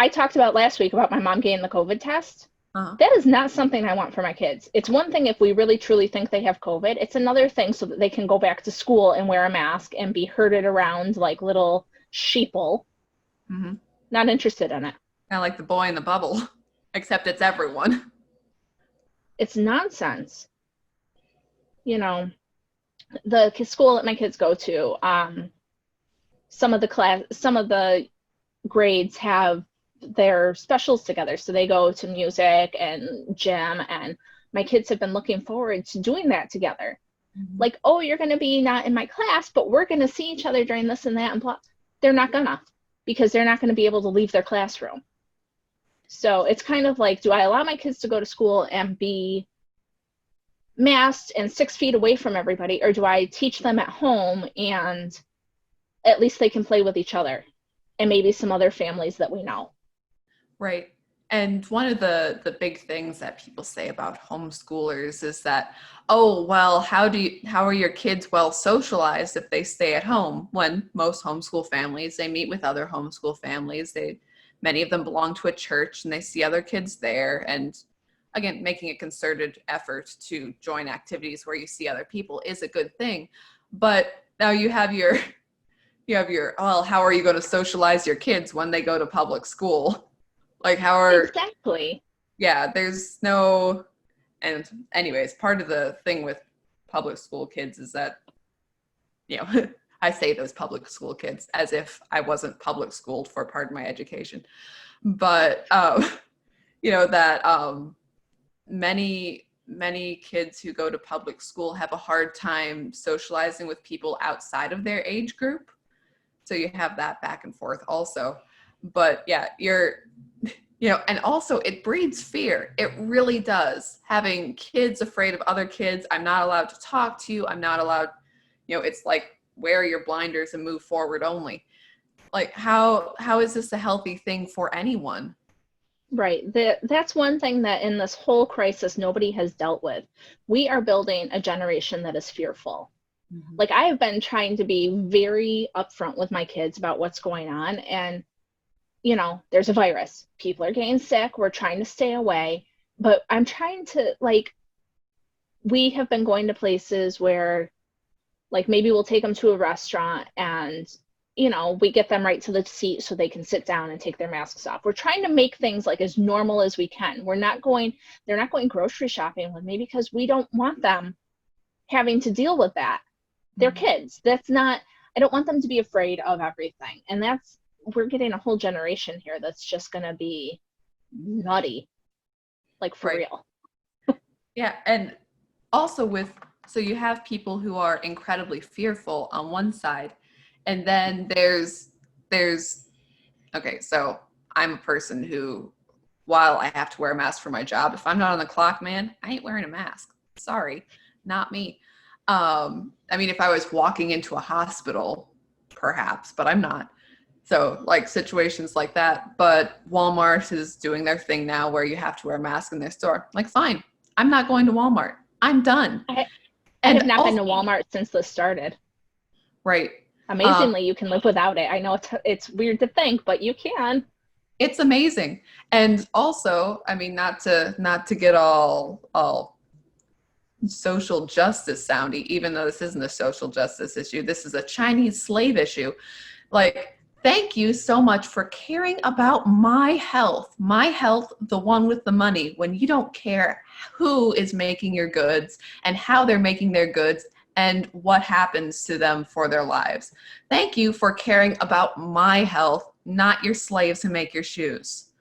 I talked about last week about my mom getting the COVID test. That is not something I want for my kids. It's one thing if we really truly think they have COVID. It's another thing so that they can go back to school and wear a mask and be herded around like little sheeple. Mm-hmm. Not interested in it. Kind of like the boy in the bubble, except it's everyone. It's nonsense. You know, the school that my kids go to, some of the grades have their specials together. So they go to music and gym, and my kids have been looking forward to doing that together. Mm-hmm. Like, oh, you're going to be not in my class, but we're going to see each other during this and that and blah. They're not gonna, because they're not going to be able to leave their classroom. So it's kind of like, do I allow my kids to go to school and be masked and 6 feet away from everybody, or do I teach them at home and at least they can play with each other and maybe some other families that we know? Right. And one of the big things that people say about homeschoolers is that, oh, well, how are your kids well socialized if they stay at home? When most homeschool families, they meet with other homeschool families. Many of them belong to a church and they see other kids there. And again, making a concerted effort to join activities where you see other people is a good thing. But now you have your, well, how are you going to socialize your kids when they go to public school? Like exactly. Yeah, there's no, and anyways, part of the thing with public school kids is that, I say those public school kids as if I wasn't public schooled for part of my education, but, many kids who go to public school have a hard time socializing with people outside of their age group. So you have that back and forth also. But yeah, and also it breeds fear. It really does. Having kids afraid of other kids. I'm not allowed to talk to you. I'm not allowed, it's like wear your blinders and move forward only. Like how is this a healthy thing for anyone? Right. That's one thing that in this whole crisis, nobody has dealt with. We are building a generation that is fearful. Mm-hmm. Like I have been trying to be very upfront with my kids about what's going on. And, there's a virus. People are getting sick. We're trying to stay away. But I'm trying to, we have been going to places where, maybe we'll take them to a restaurant and, we get them right to the seat so they can sit down and take their masks off. We're trying to make things as normal as we can. They're not going grocery shopping with me because we don't want them having to deal with that. They're kids. I don't want them to be afraid of everything. And we're getting a whole generation here that's just going to be nutty, for real. Yeah. And also so you have people who are incredibly fearful on one side. And then there's okay, so I'm a person who, while I have to wear a mask for my job, if I'm not on the clock, man, I ain't wearing a mask. Sorry, not me. If I was walking into a hospital, perhaps, but I'm not. So situations like that. But Walmart is doing their thing now where you have to wear a mask in their store. Fine, I'm not going to Walmart. I'm done. I have not been to Walmart since this started. Right. Amazingly, you can live without it. I know it's weird to think, but you can. It's amazing. And also, not to get all social justice soundy, even though this isn't a social justice issue, this is a Chinese slave issue. Thank you so much for caring about my health, the one with the money, when you don't care who is making your goods and how they're making their goods and what happens to them for their lives. Thank you for caring about my health, not your slaves who make your shoes.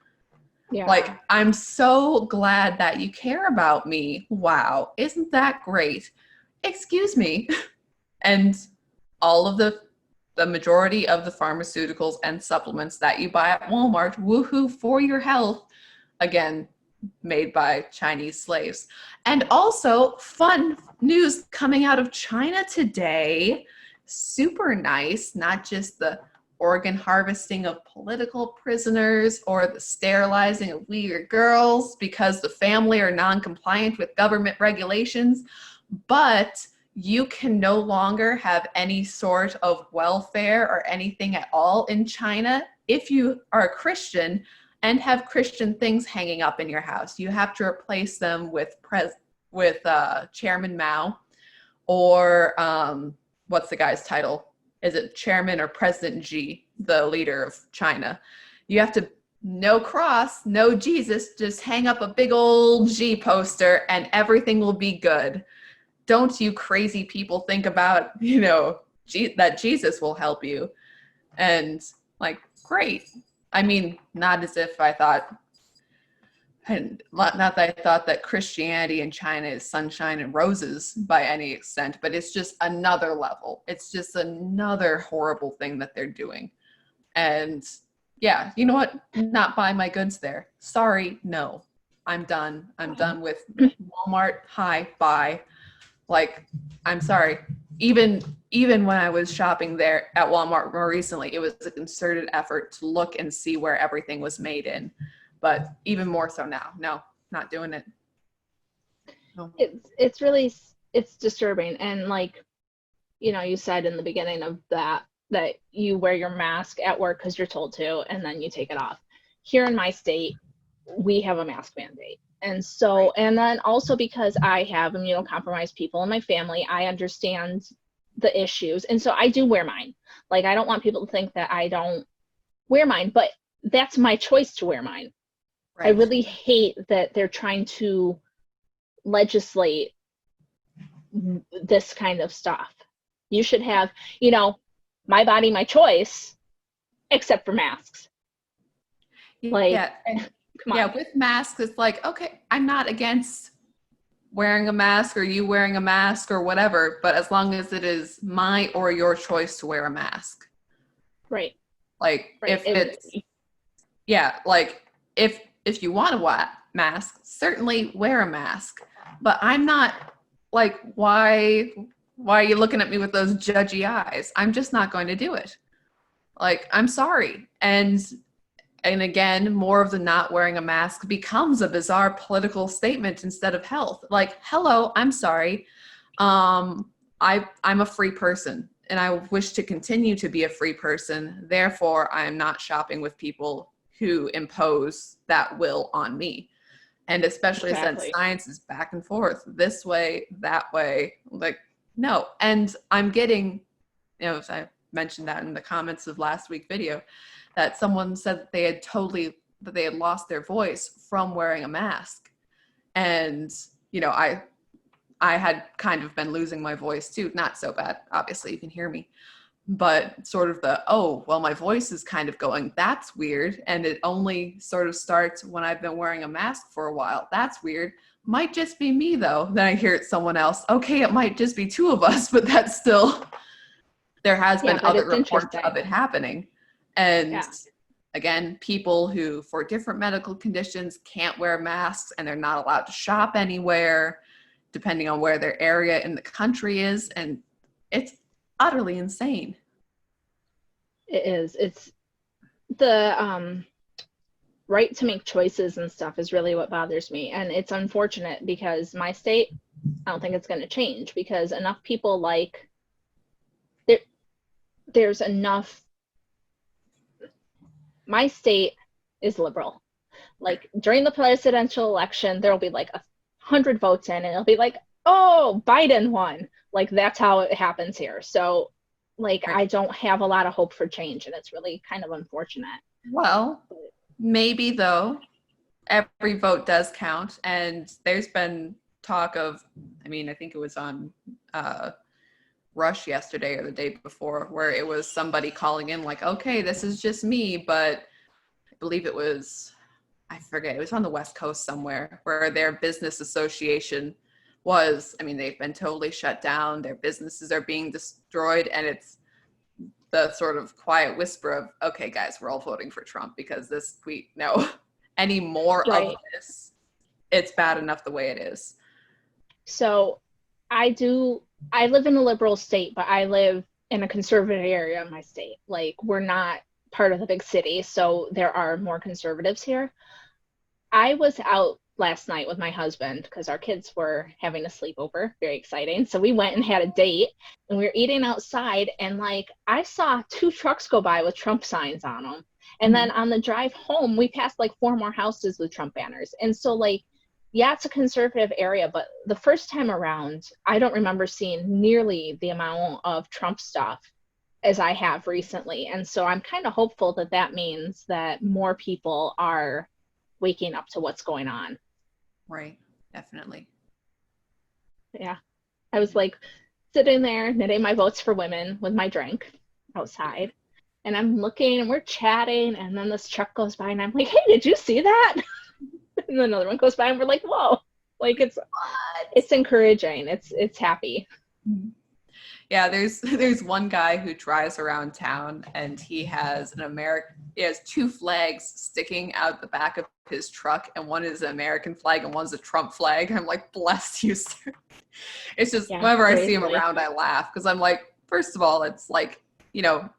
Yeah. I'm so glad that you care about me. Wow, isn't that great? Excuse me. And all of the majority of the pharmaceuticals and supplements that you buy at Walmart, woohoo, for your health, again, made by Chinese slaves. And also, fun news coming out of China today, super nice, not just the organ harvesting of political prisoners or the sterilizing of Uyghur girls because the family are non-compliant with government regulations, but you can no longer have any sort of welfare or anything at all in China if you are a Christian and have Christian things hanging up in your house. You have to replace them with Chairman Mao, or what's the guy's title? Is it Chairman or President Xi, the leader of China? You have to, no cross, no Jesus, just hang up a big old Xi poster and everything will be good. Don't you crazy people think about, that Jesus will help you. And like, great. I mean, not as if I thought, not that I thought that Christianity in China is sunshine and roses by any extent, but it's just another level. It's just another horrible thing that they're doing. And yeah, you know what? Not buy my goods there. Sorry, no. I'm done. I'm done with Walmart. Hi, bye. Like, I'm sorry. Even when I was shopping there at Walmart more recently, it was a concerted effort to look and see where everything was made in. But even more so now. No, not doing it. No. It's really, it's disturbing. And like, you said in the beginning of that you wear your mask at work because you're told to, and then you take it off. Here in my state, we have a mask mandate. And so, right. And then also because I have immunocompromised people in my family, I understand the issues. And so I do wear mine. Like, I don't want people to think that I don't wear mine, but that's my choice to wear mine. Right. I really hate that they're trying to legislate this kind of stuff. You should have, my body, my choice, except for masks. Like, yeah. Come on. Yeah, with masks, it's like, okay, I'm not against wearing a mask or you wearing a mask or whatever, but as long as it is my or your choice to wear a mask. Right. Like, right. If it's, yeah, like, if you want to mask, certainly wear a mask. But I'm not, like, why are you looking at me with those judgy eyes? I'm just not going to do it. Like, I'm sorry. And again, more of the not wearing a mask becomes a bizarre political statement instead of health. Like, hello, I'm sorry. I'm a free person and I wish to continue to be a free person. Therefore, I am not shopping with people who impose that will on me. And especially since science is back and forth, this way, that way, like, no. And I'm getting, as I mentioned that in the comments of last week's video, that someone said that they had lost their voice from wearing a mask. And, I had kind of been losing my voice too. Not so bad, obviously, you can hear me. But sort of my voice is kind of going, that's weird. And it only sort of starts when I've been wearing a mask for a while. That's weird. Might just be me though. Then I hear it someone else. Okay, it might just be two of us, but that's still, there has been other reports of it happening. And again, people who for different medical conditions can't wear masks and they're not allowed to shop anywhere, depending on where their area in the country is. And it's utterly insane. It is. It's the right to make choices and stuff is really what bothers me. And it's unfortunate because my state, I don't think it's going to change because enough people there's enough. My state is liberal. Like during the presidential election, there'll be like 100 votes in and it'll be like, oh, Biden won. Like that's how it happens here. So like, I don't have a lot of hope for change and it's really kind of unfortunate. Well, maybe though, every vote does count. And there's been talk of, I think it was on Rush yesterday or the day before, where it was somebody calling in like, okay, this is just me, but I believe it was, I forget, it was on the West Coast somewhere, where their business association was, they've been totally shut down, their businesses are being destroyed, and it's the sort of quiet whisper of, okay, guys, we're all voting for Trump because any more of this, it's bad enough the way it is. So I live in a liberal state, but I live in a conservative area of my state. Like, we're not part of the big city, so there are more conservatives here. I was out last night with my husband because our kids were having a sleepover. Very exciting. So we went and had a date and we were eating outside and like I saw 2 trucks go by with Trump signs on them. And then on the drive home, we passed like 4 more houses with Trump banners. And so like, yeah, it's a conservative area, but the first time around, I don't remember seeing nearly the amount of Trump stuff as I have recently. And so I'm kind of hopeful that that means that more people are waking up to what's going on. Right. Definitely. Yeah. I was like sitting there knitting my Votes for Women with my drink outside. And I'm looking and we're chatting. And then this truck goes by and I'm like, hey, did you see that? And then another one goes by and we're like, whoa, like it's encouraging. It's happy. Yeah, there's one guy who drives around town and he has he has 2 flags sticking out the back of his truck, and one is an American flag and one's a Trump flag. I'm like, bless you, sir. It's just whenever I see him around, I laugh because I'm like, first of all, it's like, you know,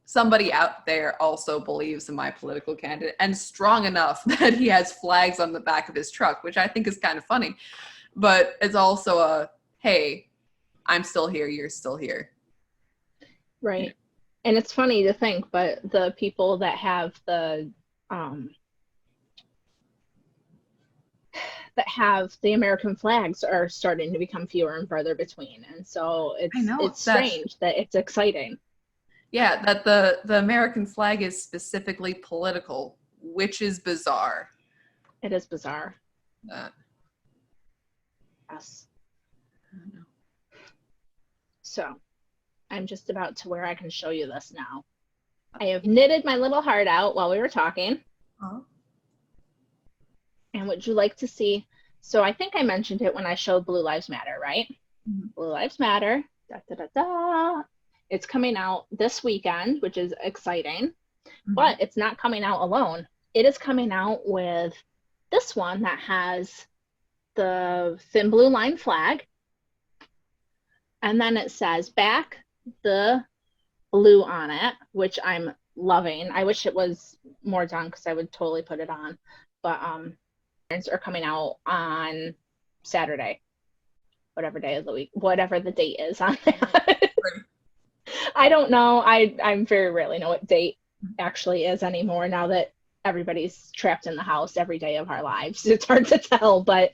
somebody out there also believes in my political candidate and strong enough that he has flags on the back of his truck, which I think is kind of funny. But it's also a, hey, I'm still here, you're still here. Right. Yeah. And it's funny to think, but the people that have the American flags are starting to become fewer and further between. And so it's strange that it's exciting. Yeah, that the American flag is specifically political, which is bizarre. It is bizarre. Yes. I don't know. So I'm just about to where I can show you this now. I have knitted my little heart out while we were talking. And would you like to see? So I think I mentioned it when I showed Blue Lives Matter, right? Blue Lives Matter. Da, da, da, da. It's coming out this weekend, which is exciting. But it's not coming out alone. It is coming out with this one that has the thin blue line flag. And then it says back the blue on it, which I'm loving. I wish it was more done because I would totally put it on. But are coming out on Saturday, whatever day of the week, whatever the date is on that. I don't know. I very rarely know what date actually is anymore now that everybody's trapped in the house every day of our lives. It's hard to tell, but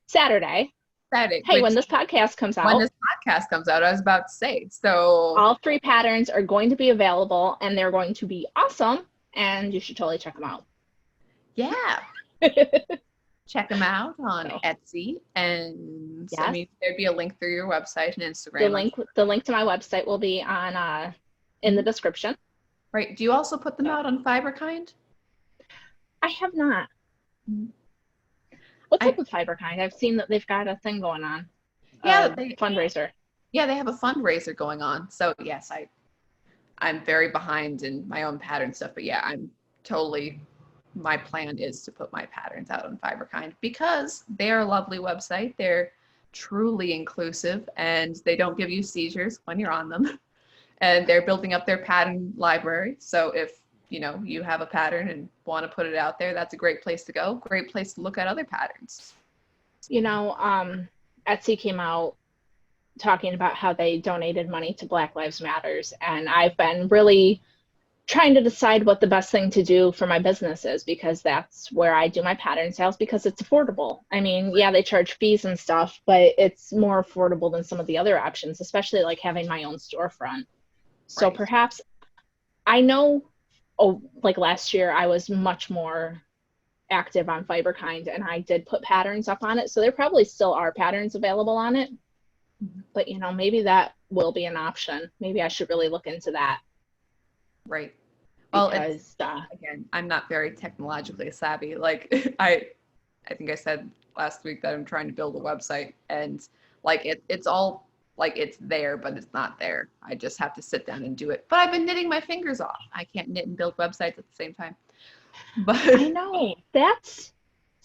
Saturday. Hey, when this podcast comes out. When this podcast comes out, I was about to say. So all 3 patterns are going to be available and they're going to be awesome and you should totally check them out. Yeah. Check them out on Etsy, and I mean, there'd be a link through your website and Instagram. The link to my website will be on in the description. Right. Do you also put them out on Fiberkind? I have not. What's up with Fiberkind? I've seen that they've got a thing going on. Yeah, fundraiser. Yeah, they have a fundraiser going on. So yes, I'm very behind in my own pattern stuff, but yeah, my plan is to put my patterns out on Fiberkind because they're a lovely website. They're truly inclusive and they don't give you seizures when you're on them. And they're building up their pattern library. So if you have a pattern and want to put it out there, that's a great place to go. Great place to look at other patterns. Etsy came out talking about how they donated money to Black Lives Matters. And I've been really trying to decide what the best thing to do for my business is because that's where I do my pattern sales because it's affordable. I mean, yeah, they charge fees and stuff, but it's more affordable than some of the other options, especially like having my own storefront. So perhaps I know, like last year I was much more active on Fiberkind and I did put patterns up on it. So there probably still are patterns available on it, but maybe that will be an option. Maybe I should really look into that. Right. Well, because, again, I'm not very technologically savvy. Like I think I said last week that I'm trying to build a website and like it's all like it's there, but it's not there. I just have to sit down and do it. But I've been knitting my fingers off. I can't knit and build websites at the same time. But I know that's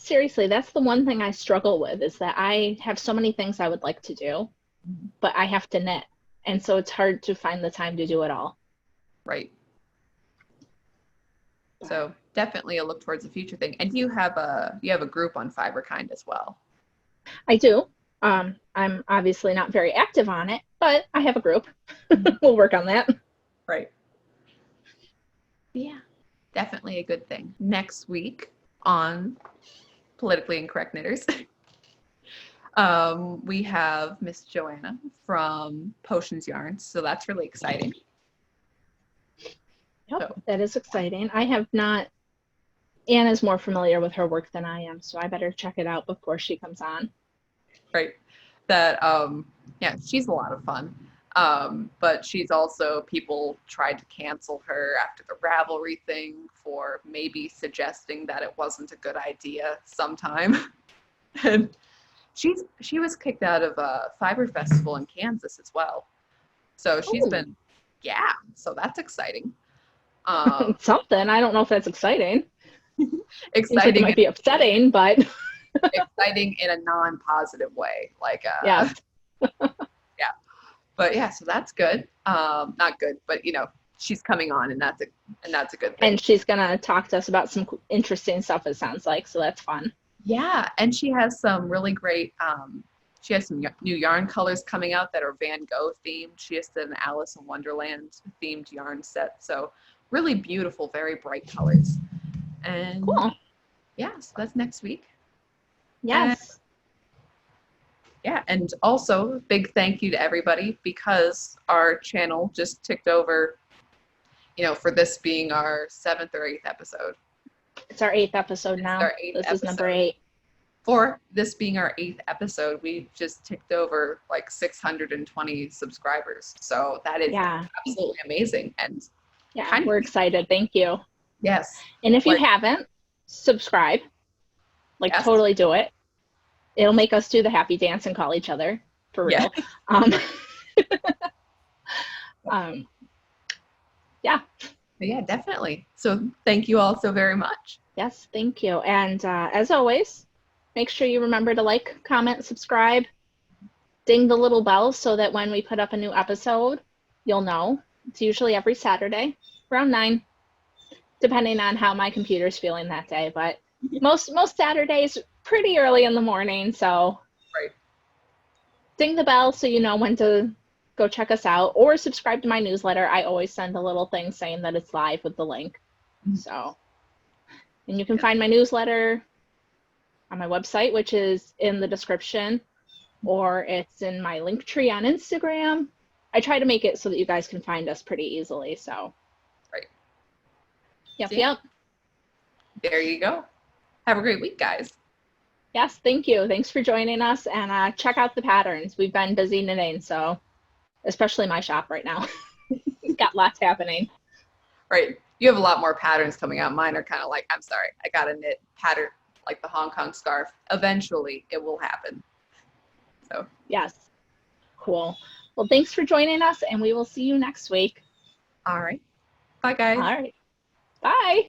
the one thing I struggle with is that I have so many things I would like to do, but I have to knit. And so it's hard to find the time to do it all. Right. So definitely a look towards the future thing. And you have a group on Fiberkind as well. I do. I'm obviously not very active on it, but I have a group. We'll work on that. Right. Yeah. definitely a good thing. Next week on Politically Incorrect Knitters, we have Miss Joanna from Potions Yarns, so that's really exciting. Yep, so. That is exciting. I have not. Anna's more familiar with her work than I am, so I better check it out before she comes on. Right. That yeah, she's a lot of fun. But she's also, people tried to cancel her after the Ravelry thing for maybe suggesting that it wasn't a good idea sometime. And she was kicked out of a fiber festival in Kansas as well. So she's been, yeah, so that's exciting. Something. I don't know if that's exciting. Exciting. Like it might be upsetting, but exciting in a non-positive way. Like yeah. Yeah. But yeah, so that's good. Not good, but you know, she's coming on, and that's a good thing. And she's gonna talk to us about some interesting stuff, it sounds like, so that's fun. Yeah, and she has some really great she has some new yarn colors coming out that are Van Gogh themed. She has an Alice in Wonderland themed yarn set. So really beautiful, very bright colors. And cool. Yeah, so that's next week. Yes. Yeah, and also big thank you to everybody, because our channel just ticked over, you know, for this being our 7th or 8th episode. It's our 8th episode now. This is number 8. For this being our 8th episode, we just ticked over like 620 subscribers. So that is absolutely amazing. And yeah, we're excited. Thank you. Yes. And if you haven't, subscribe. Like totally do it. It'll make us do the happy dance and call each other for real. Yeah. Yeah, definitely. So thank you all so very much. Yes, thank you. And as always, make sure you remember to like, comment, subscribe, ding the little bell so that when we put up a new episode, you'll know. It's usually every Saturday around 9, depending on how my computer's feeling that day. But most Saturdays pretty early in the morning, so ding the bell so you know when to go check us out, or subscribe to my newsletter. I always send a little thing saying that it's live with the link. So, and you can find my newsletter on my website, which is in the description, or it's in my link tree on Instagram. I try to make it so that you guys can find us pretty easily. So yep. There you go. Have a great week, guys. Yes, thank you. Thanks for joining us, and check out the patterns. We've been busy knitting, so especially my shop right now. It's got lots happening. Right. You have a lot more patterns coming out. Mine are kind of like, I'm sorry, I got to knit pattern like the Hong Kong scarf. Eventually, it will happen. So yes. Cool. Well, thanks for joining us, and we will see you next week. All right. Bye, guys. All right. Bye.